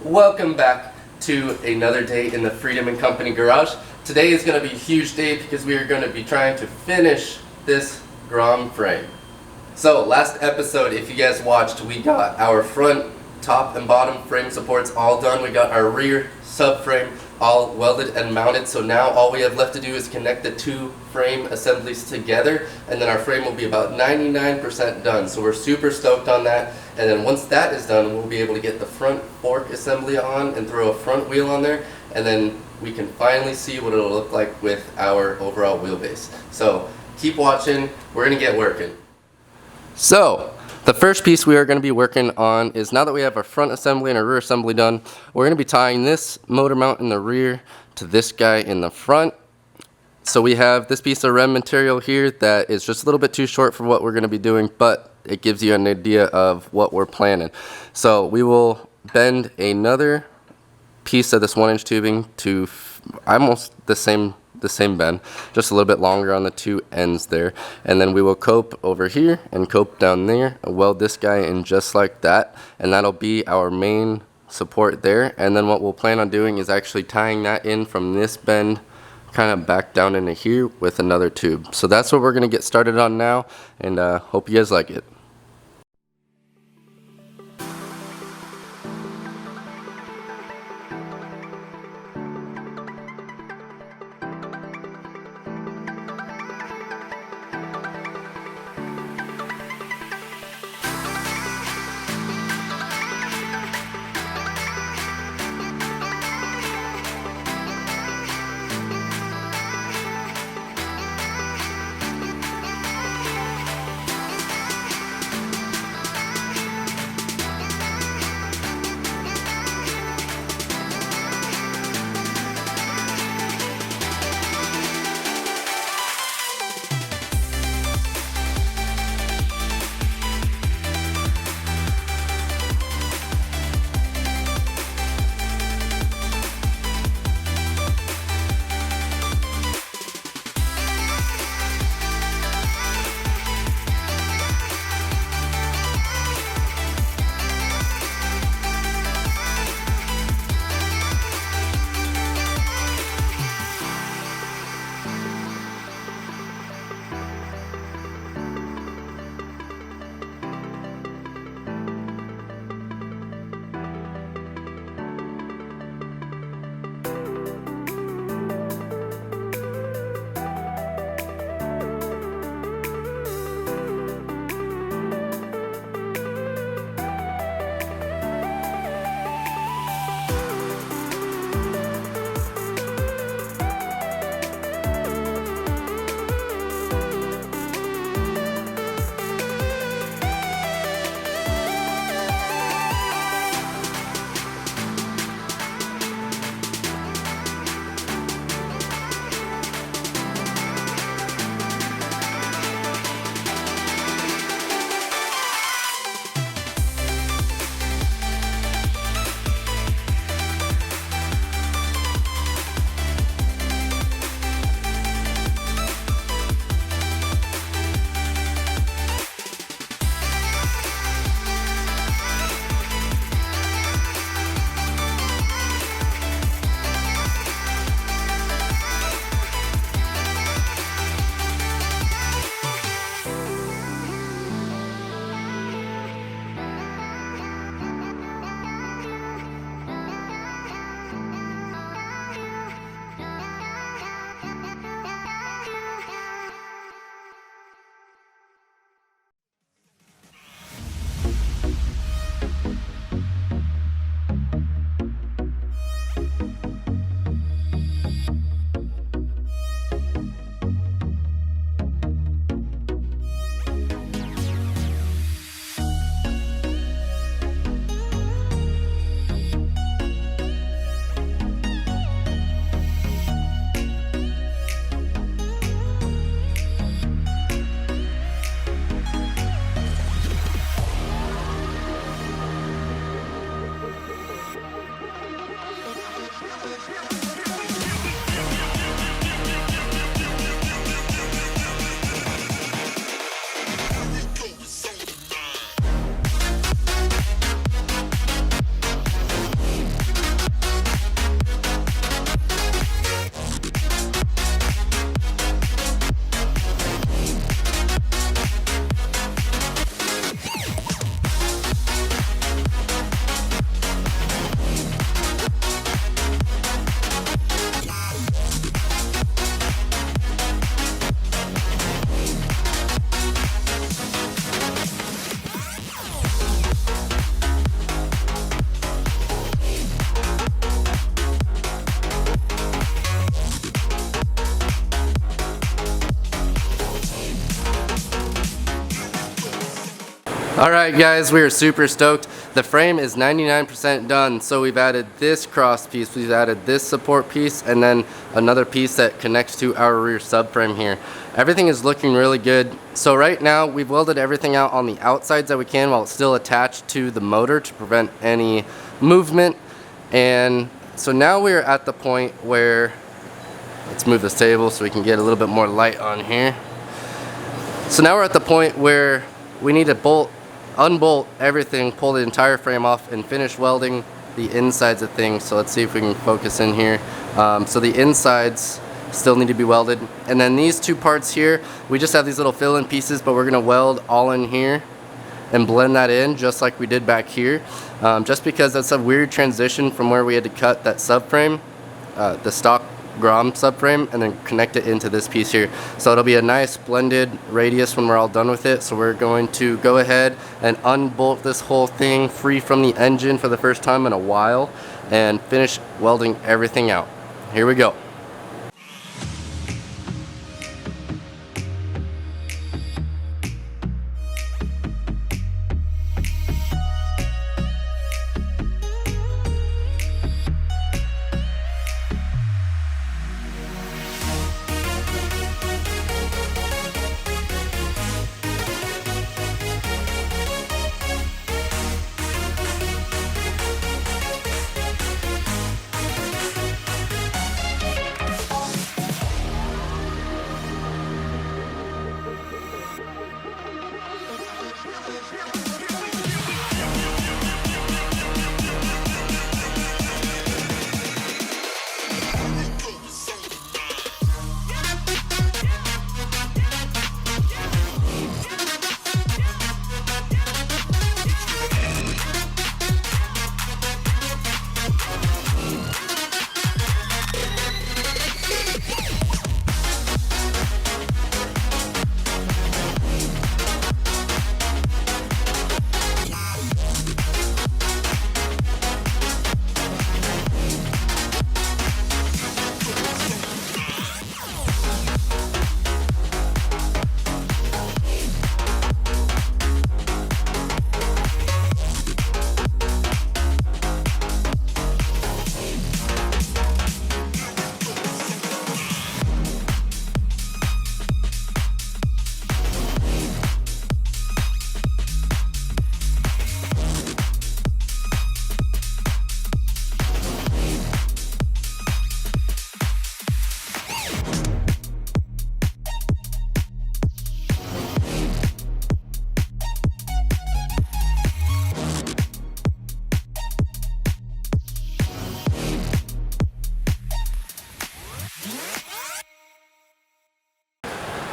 Welcome back to another day in the Freedom and Company garage. Today is going to be a huge day because we are going to be trying to finish this Grom frame. So last episode, if you guys watched, we got our front, top, and bottom frame supports all done. We got our rear subframe all welded and mounted. So now all we have left to do is connect the two frame assemblies together, and then our frame will be about 99% done. So we're super stoked on that. And then once that is done, we'll be able to get the front fork assembly on and throw a front wheel on there, and then we can finally see what it'll look like with our overall wheelbase. So keep watching, we're gonna get working. So the first piece we are going to be working on is, now that we have our front assembly and our rear assembly done, we're going to be tying this motor mount in the rear to this guy in the front. So we have this piece of rem material here that is just a little bit too short for what we're going to be doing, but it gives you an idea of what we're planning. So we will bend another piece of this 1-inch tubing to almost the same bend, just a little bit longer on the two ends there, and then we will cope over here and cope down there, weld this guy in just like that, and that'll be our main support there. And then what we'll plan on doing is actually tying that in from this bend kind of back down into here with another tube. So that's what we're going to get started on now, and hope you guys like it. Alright guys, we are super stoked. The frame is 99% done, so we've added this cross piece, we've added this support piece, and then another piece that connects to our rear subframe here. Everything is looking really good. So right now we've welded everything out on the outsides that we can while it's still attached to the motor to prevent any movement. And so now we're at the point where, let's move this table so we can get a little bit more light on here. So now we're at the point where we need to unbolt everything, pull the entire frame off, and finish welding the insides of things. So let's see if we can focus in here. So the insides still need to be welded, and then these two parts here, we just have these little fill-in pieces, but we're gonna weld all in here and blend that in just like we did back here, just because that's a weird transition from where we had to cut that subframe, the stock Grom subframe, and then connect it into this piece here. So it'll be a nice blended radius when we're all done with it. So we're going to go ahead and unbolt this whole thing free from the engine for the first time in a while and finish welding everything out. Here we go.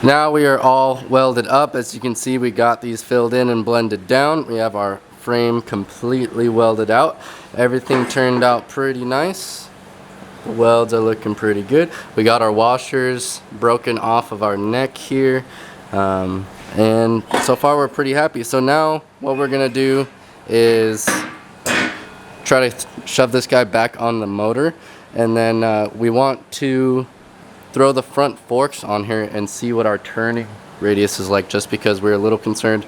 Now we are all welded up. As you can see, we got these filled in and blended down. We have our frame completely welded out. Everything turned out pretty nice. The welds are looking pretty good. We got our washers broken off of our neck here. And so far we're pretty happy. So now what we're gonna do is try to shove this guy back on the motor, and then we want to throw the front forks on here and see what our turning radius is like, just because we're a little concerned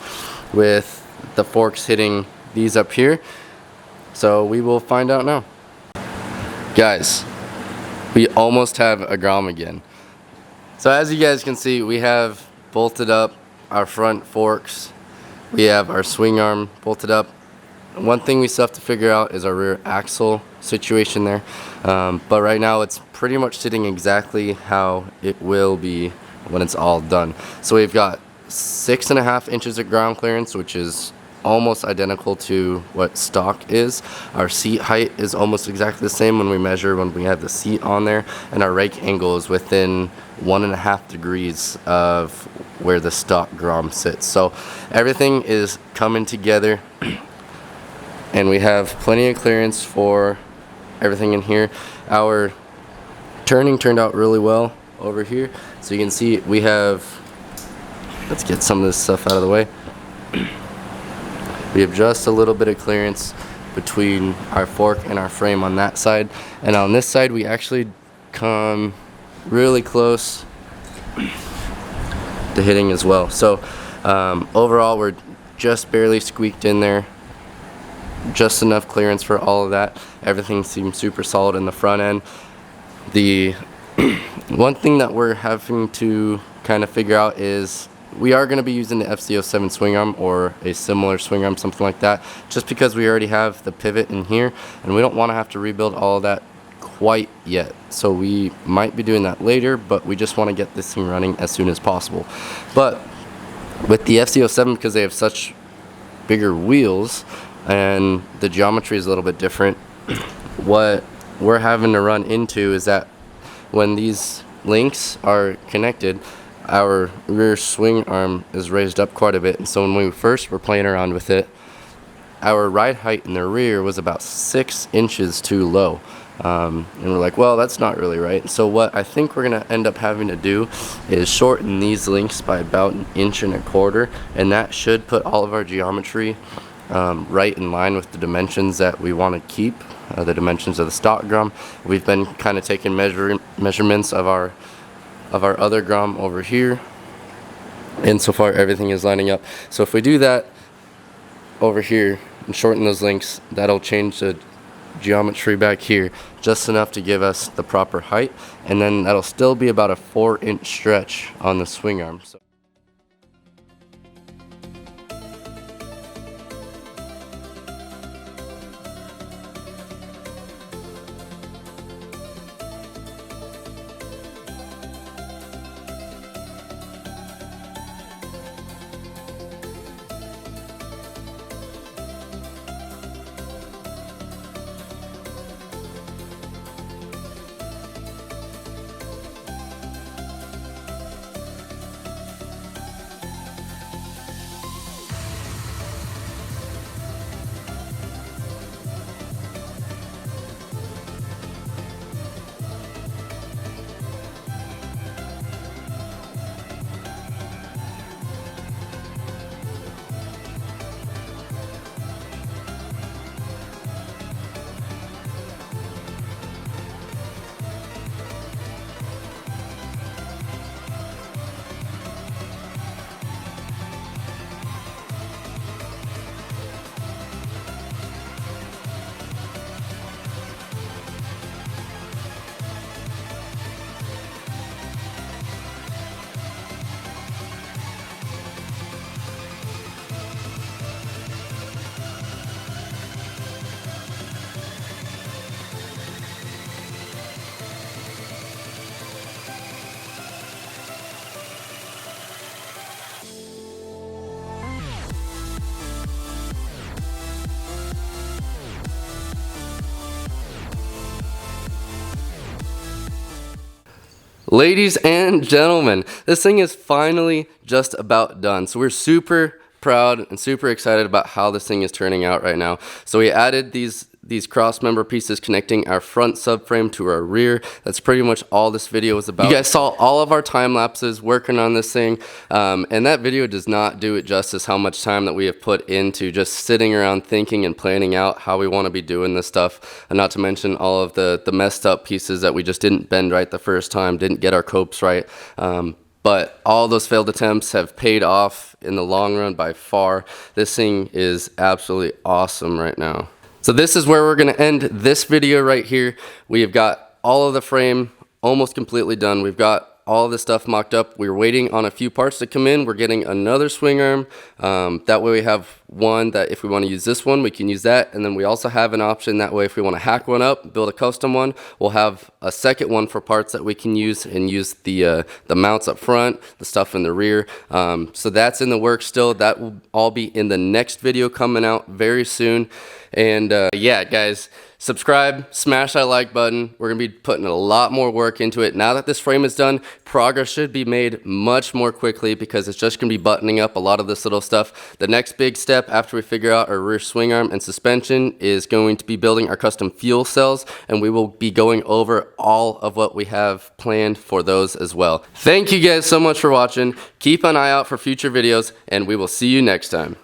with the forks hitting these up here. So we will find out now. Guys, we almost have a Grom again. So as you guys can see, we have bolted up our front forks. We have our swing arm bolted up. One thing we still have to figure out is our rear axle situation there. But right now it's pretty much sitting exactly how it will be when it's all done. So we've got 6.5 inches of ground clearance, which is almost identical to what stock is. Our seat height is almost exactly the same when we have the seat on there, and our rake angle is within 1.5 degrees of where the stock Grom sits. So everything is coming together and we have plenty of clearance for everything in here. Our turning turned out really well over here. So you can see we have, let's get some of this stuff out of the way. We have just a little bit of clearance between our fork and our frame on that side. And on this side, we actually come really close to hitting as well. So overall, we're just barely squeaked in there. Just enough clearance for all of that. Everything seems super solid in the front end. The one thing that we're having to kind of figure out is we are going to be using the FC07 swing arm or a similar swing arm, something like that, just because we already have the pivot in here and we don't want to have to rebuild all of that quite yet. So we might be doing that later, but we just want to get this thing running as soon as possible. But with the FC07, because they have such bigger wheels and the geometry is a little bit different, what we're having to run into is that when these links are connected, our rear swing arm is raised up quite a bit. And so when we first were playing around with it, our ride height in the rear was about 6 inches too low. And we're like, well, that's not really right. So what I think we're going to end up having to do is shorten these links by about 1.25 inches, and that should put all of our geometry right in line with the dimensions that we want to keep, the dimensions of the stock Grom. We've been kind of taking measurements of our other Grom over here, and so far everything is lining up. So if we do that over here and shorten those links, that'll change the geometry back here just enough to give us the proper height, and then that'll still be about a 4-inch stretch on the swing arm. So ladies and gentlemen, this thing is finally just about done. So we're super proud and super excited about how this thing is turning out right now. So we added these cross member pieces connecting our front subframe to our rear. That's pretty much all this video was about. You guys saw all of our time lapses working on this thing, and that video does not do it justice how much time that we have put into just sitting around thinking and planning out how we want to be doing this stuff, and not to mention all of the messed up pieces that we just didn't bend right the first time, didn't get our copes right. But all those failed attempts have paid off in the long run by far. This thing is absolutely awesome right now. So this is where we're going to end this video right here. We have got all of the frame almost completely done. We've got all of this stuff mocked up. We're waiting on a few parts to come in. We're getting another swing arm. That way we have one that if we want to use this one, we can use that. And then we also have an option that way if we want to hack one up, build a custom one, we'll have a second one for parts that we can use and use the mounts up front, the stuff in the rear. So that's in the works still. That will all be in the next video coming out very soon. And yeah, guys, subscribe, smash that like button. We're going to be putting a lot more work into it. Now that this frame is done, progress should be made much more quickly because it's just going to be buttoning up a lot of this little stuff. The next big step after we figure out our rear swing arm and suspension is going to be building our custom fuel cells, and we will be going over all of what we have planned for those as well. Thank you guys so much for watching. Keep an eye out for future videos, and we will see you next time.